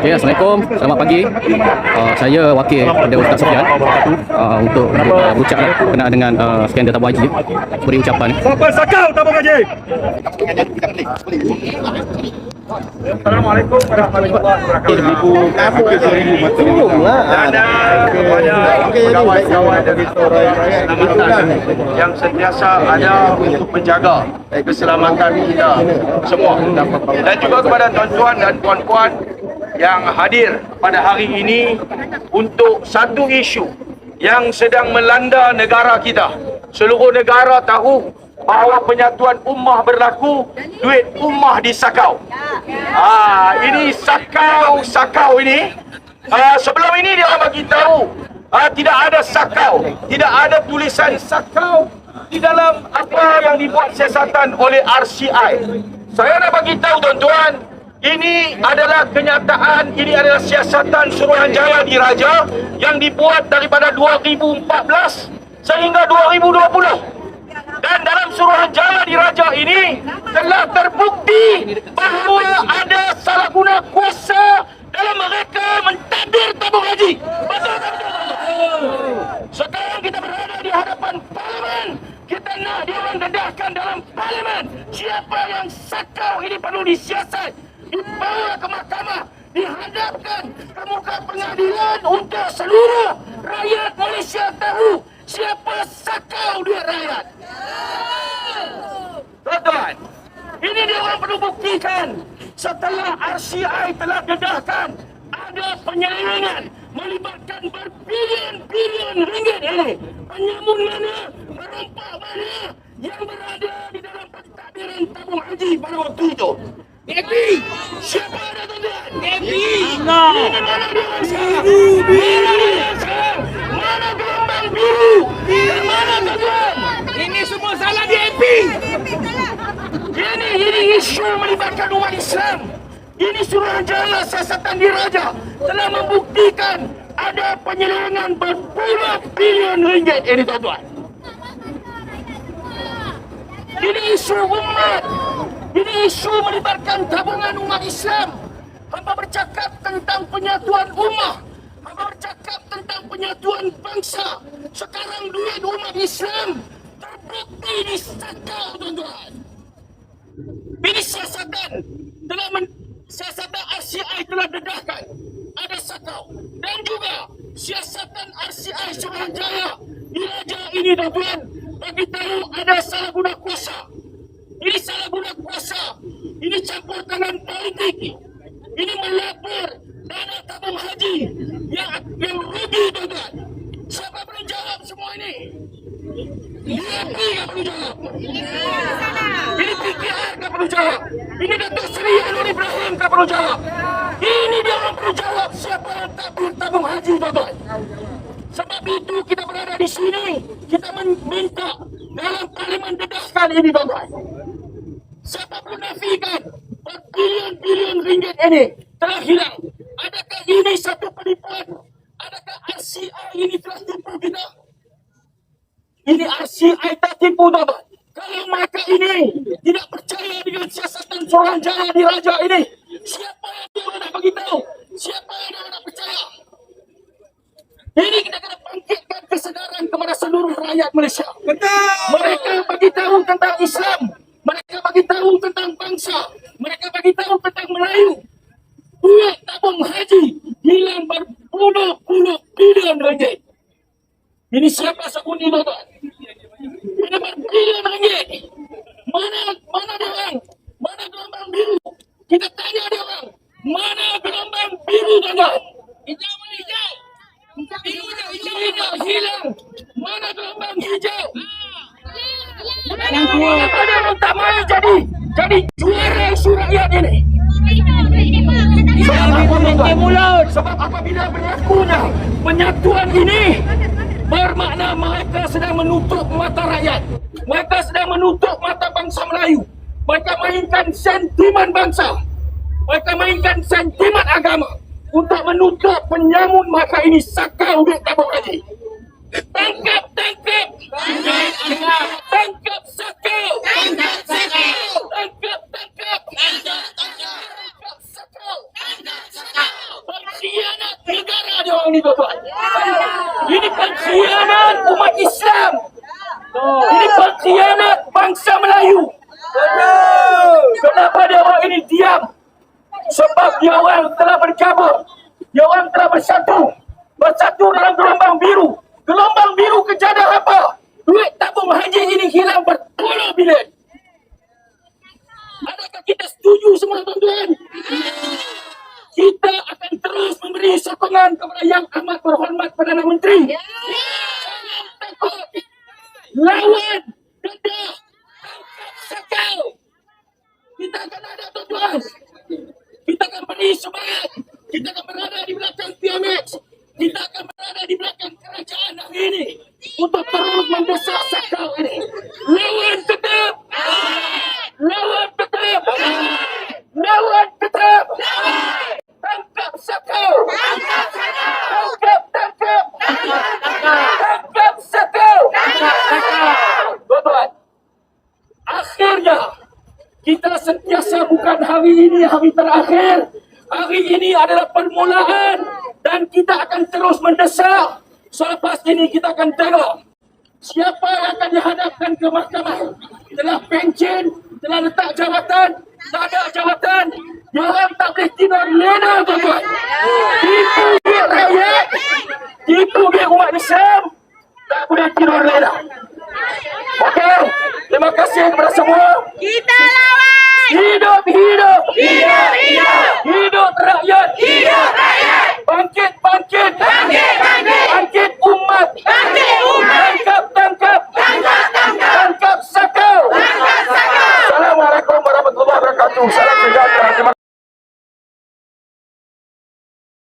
Okay, Assalamualaikum, selamat pagi. Saya wakil kepada Ustaz Sofian untuk berucap berkenaan dengan skandal tabung haji. Beri ucapan. Siapa sakau tabung haji? Assalamualaikum warahmatullahi wabarakatuh. Dan kepada pegawai-pegawai dari Selamatan yang sentiasa ada untuk menjaga keselamatan kita semua, dan juga kepada tuan-tuan dan puan-puan yang hadir pada hari ini untuk satu isu yang sedang melanda negara kita. Seluruh negara tahu bahawa penyatuan ummah berlaku, duit ummah disakau. Ini sakau ini. Sebelum ini dia bagi tahu tidak ada sakau, tidak ada tulisan sakau di dalam apa yang dibuat siasatan oleh RCI. Saya nak bagi tahu tuan-tuan, ini adalah kenyataan, ini adalah siasatan Suruhanjaya Diraja yang dibuat daripada 2014 sehingga 2020. Dan dalam Suruhanjaya Diraja ini telah terbukti bahawa ada salah guna kuasa dalam mereka mentadbir tabung haji. Betul tak betul? Sekarang kita berada di hadapan Parlimen. Kita nak dia orang dedahkan dalam Parlimen. Siapa yang sakau ini perlu disiasat, dibawa ke mahkamah, dihadapkan ke muka pengadilan untuk seluruh rakyat Malaysia tahu siapa sakau duit rakyat. Tuan-tuan, ini dia orang perlu buktikan. Setelah RCI telah dedahkan ada penyelewengan melibatkan berbilion-bilion ringgit ini, penyamun mana, merompak mana yang berada di dalam pentadbiran tabung haji pada waktu itu. Depi, siapa ada tuan-tuan? Depi, mana dia orang sekarang? Mana dia orang sekarang? Mana gelombang biru? Mana tuan-tuan? Ini semua salah Depi. Ini isu melibatkan umat Islam. Ini Suruhanjaya Siasatan Diraja telah membuktikan ada penyelewengan berpuluh bilion ringgit ini tuan-tuan. Ini isu umat. Ini isu melibatkan tabungan umat Islam. Hamba bercakap tentang penyatuan ummah. Hamba bercakap tentang penyatuan bangsa. Sekarang duit umat Islam terbukti disakau tuan-tuan. Ini siasatan siasatan RCI telah dedahkan ada sakau, dan juga siasatan RCI Suruhanjaya Diraja ini tuan-tuan bagi tahu ada salah guna kuasa. Ini salah guna kuasa, ini campur tangan politik, ini melapor dana tabung haji yang rugi tuan-tuan. Siapa perlu jawab semua ini? DAP yang perlu jawab. Ini PKR yang perlu jawab. Ini Datuk Seri Anwar Ibrahim yang perlu jawab. Ini dia yang perlu jawab siapa yang takbir tabung haji tuan-tuan. Sebab itu kita berada di sini, kita meminta dalam Parlimen dedahkan ini tuan-tuan. Siapa pun nafikan berbilion-bilion ringgit ini telah hilang. Adakah ini satu penipuan? Adakah RCI ini telah tipu kita? Ini RCI tak tipu tuan-tuan. Kalau mereka ini tidak percaya dengan siasatan Suruhanjaya Diraja ini, siapa yang dia nak bagi tahu? Siapa yang dia nak percaya? Ini kita kena bangkitkan kesedaran kepada seluruh rakyat Malaysia. Betul. Mereka bagi tahu tentang Islam. Mereka bagi tahu tentang bangsa. Mereka bagi tahu tentang Melayu. Duit tabung haji hilang berpuluh-puluh bilion ringgit. Ini siapa sembunyi tuan-tuan? Ini berbilion ringgit. Mana dia orang? Mana gelombang biru? Kita tanya dia orang. Mana gelombang biru tuan-tuan? Hijau mana hijau? Hijau hilang. Mana gelombang hijau? Yang tua. Ada orang tak mahu jadi juara isu rakyat ini. Sebab apabila berlakunya penyatuan ini, bermakna mereka sedang menutup mata rakyat. Mereka sedang menutup mata bangsa Melayu. Mereka mainkan sentimen bangsa. Mereka mainkan sentimen agama untuk menutup penyamun maka ini sakau duit tabung haji. Tangkap, tangkap. Tangkap Sakau. Tangkap, tangkap. Tangkap Sakau. Pengkhianat negara dia orang ni, tuan-tuan. Ini pengkhianat umat Islam. Ini pengkhianat bangsa Melayu. Kenapa dia orang ini diam? Sebab dia orang telah berkabur. Dia orang telah bersatu dalam gelombang biru. Gelombang biru kejadah apa? Duit tabung haji ini hilang berpuluh bilion. Adakah kita setuju semua, tuan-tuan? Kita akan terus memberi sokongan kepada Yang Amat Berhormat Perdana Menteri. Jangan takut. Lawan dedah. Tangkap Sakau. Kita akan ada, tuan-tuan. Kita akan beri semangat. Kita akan berada di belakang PMX. Kita akan berada di belakang kerajaan hari ini untuk terus mendesak Sakau ini. Lawan tetap. Lawan tetap. Lawan tetap. Tangkap Sakau. Tangkap. Tangkap Sakau. Tuan-tuan, akhirnya kita sentiasa bukan hari ini hari terakhir. Hari ini adalah permulaan dan kita akan terus mendesak. Selepas ini kita akan tengok siapa yang akan dihadapkan ke mahkamah. Telah pencen, telah letak jawatan, tak ada jawatan. Dia orang tak boleh tidur lena, tuan-tuan. Tipu duit rakyat, tipu duit umat Islam, tak boleh tidur lena. Okey, terima kasih kepada semua. Kita lawan! Hidup rakyat. Bangkit umat. Tangkap Sakau. Assalamualaikum warahmatullahi wabarakatuh. Salam sejahtera. Terima